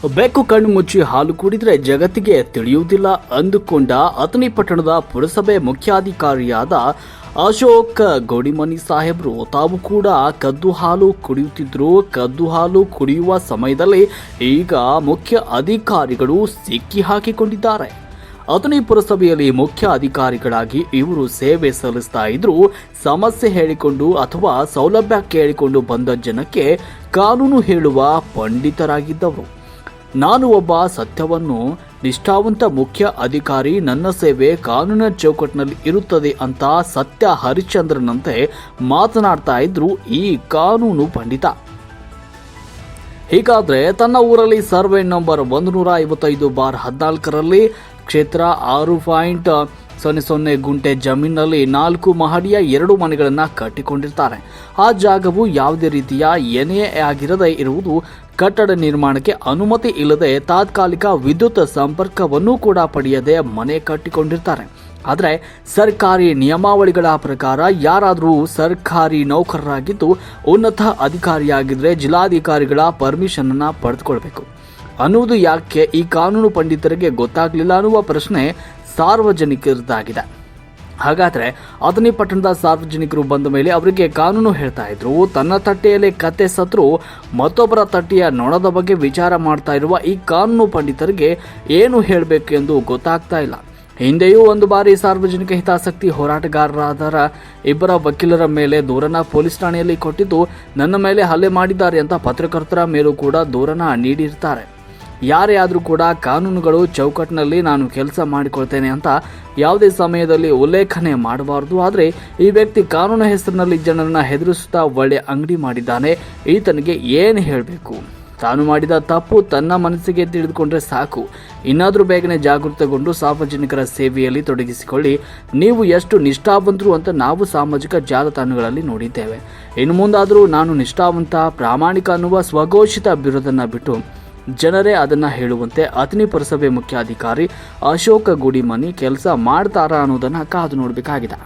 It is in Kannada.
ಬೆಕ್ಕು ಕಣ್ಣು ಮುಚ್ಚಿ ಹಾಲು ಕುಡಿದ್ರೆ ಜಗತ್ತಿಗೆ ತಿಳಿಯುವುದಿಲ್ಲ ಅಂದುಕೊಂಡ ಅಥಣಿ ಪಟ್ಟಣದ ಪುರಸಭೆ ಮುಖ್ಯಾಧಿಕಾರಿಯಾದ ಅಶೋಕ್ ಗೋಡಿಮನಿ ಸಾಹೇಬ್ರು ತಾವು ಕೂಡ ಕದ್ದು ಹಾಲು ಕುಡಿಯುತ್ತಿದ್ರು. ಕದ್ದು ಹಾಲು ಕುಡಿಯುವ ಸಮಯದಲ್ಲಿ ಈಗ ಮುಖ್ಯ ಅಧಿಕಾರಿಗಳು ಸಿಕ್ಕಿ ಹಾಕಿಕೊಂಡಿದ್ದಾರೆ. ಅಥಣಿ ಪುರಸಭೆಯಲ್ಲಿ ಮುಖ್ಯ ಅಧಿಕಾರಿಗಳಾಗಿ ಇವರು ಸೇವೆ ಸಲ್ಲಿಸ್ತಾ ಇದ್ರು. ಸಮಸ್ಯೆ ಹೇಳಿಕೊಂಡು ಅಥವಾ ಸೌಲಭ್ಯ ಕೇಳಿಕೊಂಡು ಬಂದ ಜನಕ್ಕೆ ಕಾನೂನು ಹೇಳುವ ಪಂಡಿತರಾಗಿದ್ದವರು. ನಾನು ಒಬ್ಬ ಸತ್ಯವನ್ನು ನಿಷ್ಠಾವಂತ ಮುಖ್ಯ ಅಧಿಕಾರಿ, ನನ್ನ ಸೇವೆ ಕಾನೂನಿನ ಚೌಕಟ್ಟಿನಲ್ಲಿ ಇರುತ್ತದೆ ಅಂತ ಸತ್ಯ ಹರಿಶ್ಚಂದ್ರನಂತೆ ಮಾತನಾಡ್ತಾ ಇದ್ರು ಈ ಕಾನೂನು ಪಂಡಿತ. ಹೀಗಾದ್ರೆ ತನ್ನ ಊರಲ್ಲಿ ಸರ್ವೆ ನಂಬರ್ 155/14ರಲ್ಲಿ ಕ್ಷೇತ್ರ 6.00 ಗುಂಟೆ ಜಮೀನಿನಲ್ಲಿ 4 ಮಹಡಿಯ 2 ಮನೆಗಳನ್ನು ಕಟ್ಟಿಕೊಂಡಿರ್ತಾರೆ. ಆ ಜಾಗವು ಯಾವುದೇ ರೀತಿಯ ಎನ್ಎ ಆಗಿರದೇ ಇರುವುದು, ಕಟ್ಟಡ ನಿರ್ಮಾಣಕ್ಕೆ ಅನುಮತಿ ಇಲ್ಲದೆ ತಾತ್ಕಾಲಿಕ ವಿದ್ಯುತ್ ಸಂಪರ್ಕವನ್ನು ಕೂಡ ಪಡೆಯದೆ ಮನೆ ಕಟ್ಟಿಕೊಂಡಿರ್ತಾರೆ. ಆದರೆ ಸರ್ಕಾರಿ ನಿಯಮಾವಳಿಗಳ ಪ್ರಕಾರ ಯಾರಾದರೂ ಸರ್ಕಾರಿ ನೌಕರರಾಗಿದ್ದು ಉನ್ನತ ಅಧಿಕಾರಿಯಾಗಿದ್ದರೆ ಜಿಲ್ಲಾಧಿಕಾರಿಗಳ ಪರ್ಮಿಷನ್ ಅನ್ನು ಪಡೆದುಕೊಳ್ಬೇಕು ಅನ್ನುವುದು ಯಾಕೆ ಈ ಕಾನೂನು ಪಂಡಿತರಿಗೆ ಗೊತ್ತಾಗಲಿಲ್ಲ ಅನ್ನುವ ಪ್ರಶ್ನೆ ಸಾರ್ವಜನಿಕರದಾಗಿದೆ. ಹಾಗಾದರೆ ಅಥಣಿ ಪಟ್ಟಣದ ಸಾರ್ವಜನಿಕರು ಬಂದ ಮೇಲೆ ಅವರಿಗೆ ಕಾನೂನು ಹೇಳ್ತಾ ಇದ್ರು. ತನ್ನ ತಟ್ಟೆಯಲ್ಲಿ ಕತ್ತೆ ಸತ್ರು ಮತ್ತೊಬ್ಬರ ತಟ್ಟೆಯ ನೊಣದ ಬಗ್ಗೆ ವಿಚಾರ ಮಾಡ್ತಾ ಇರುವ ಈ ಕಾನೂನು ಪಂಡಿತರಿಗೆ ಏನು ಹೇಳಬೇಕು ಎಂದು ಗೊತ್ತಾಗ್ತಾ ಇಲ್ಲ. ಹಿಂದೆಯೂ ಒಂದು ಬಾರಿ ಸಾರ್ವಜನಿಕ ಹಿತಾಸಕ್ತಿ ಹೋರಾಟಗಾರರಾದ 2 ವಕೀಲರ ಮೇಲೆ ದೂರನ್ನ ಪೊಲೀಸ್ ಠಾಣೆಯಲ್ಲಿ ಕೊಟ್ಟಿದ್ದು, ನನ್ನ ಮೇಲೆ ಹಲ್ಲೆ ಮಾಡಿದ್ದಾರೆ ಅಂತ ಪತ್ರಕರ್ತರ ಮೇಲೂ ಕೂಡ ದೂರನ್ನ ನೀಡಿರ್ತಾರೆ. ಯಾರೇ ಆದರೂ ಕೂಡ ಕಾನೂನುಗಳು ಚೌಕಟ್ಟಿನಲ್ಲಿ ನಾನು ಕೆಲಸ ಮಾಡಿಕೊಳ್ತೇನೆ ಅಂತ ಯಾವುದೇ ಸಮಯದಲ್ಲಿ ಉಲ್ಲೇಖನೆ ಮಾಡಬಾರದು. ಆದರೆ ಈ ವ್ಯಕ್ತಿ ಕಾನೂನು ಹೆಸರಿನಲ್ಲಿ ಜನರನ್ನ ಹೆದರಿಸುತ್ತಾ ಒಳ್ಳೆ ಅಂಗಡಿ ಮಾಡಿದ್ದಾನೆ. ಈತನಿಗೆ ಏನು ಹೇಳಬೇಕು? ತಾನು ಮಾಡಿದ ತಪ್ಪು ತನ್ನ ಮನಸ್ಸಿಗೆ ತಿಳಿದುಕೊಂಡ್ರೆ ಸಾಕು. ಇನ್ನಾದರೂ ಬೇಗನೆ ಜಾಗೃತಗೊಂಡು ಸಾರ್ವಜನಿಕರ ಸೇವೆಯಲ್ಲಿ ತೊಡಗಿಸಿಕೊಳ್ಳಿ. ನೀವು ಎಷ್ಟು ನಿಷ್ಠಾವಂತರು ಅಂತ ನಾವು ಸಾಮಾಜಿಕ ಜಾಲತಾಣಗಳಲ್ಲಿ ನೋಡಿದ್ದೇವೆ. ಇನ್ನು ಮುಂದಾದರೂ ನಾನು ನಿಷ್ಠಾವಂತ, ಪ್ರಾಮಾಣಿಕ ಅನ್ನುವ ಸ್ವಘೋಷಿತ ಬಿರುದನ್ನು ಬಿಟ್ಟು ಜನರೇ ಅದನ್ನು ಹೇಳುವಂತೆ ಅಥಣಿ ಪುರಸಭೆ ಮುಖ್ಯಾಧಿಕಾರಿ ಅಶೋಕ್ ಗೋಡಿಮನಿ ಕೆಲಸ ಮಾಡ್ತಾರಾ ಅನ್ನೋದನ್ನು ಕಾದು ನೋಡಬೇಕಾಗಿದೆ.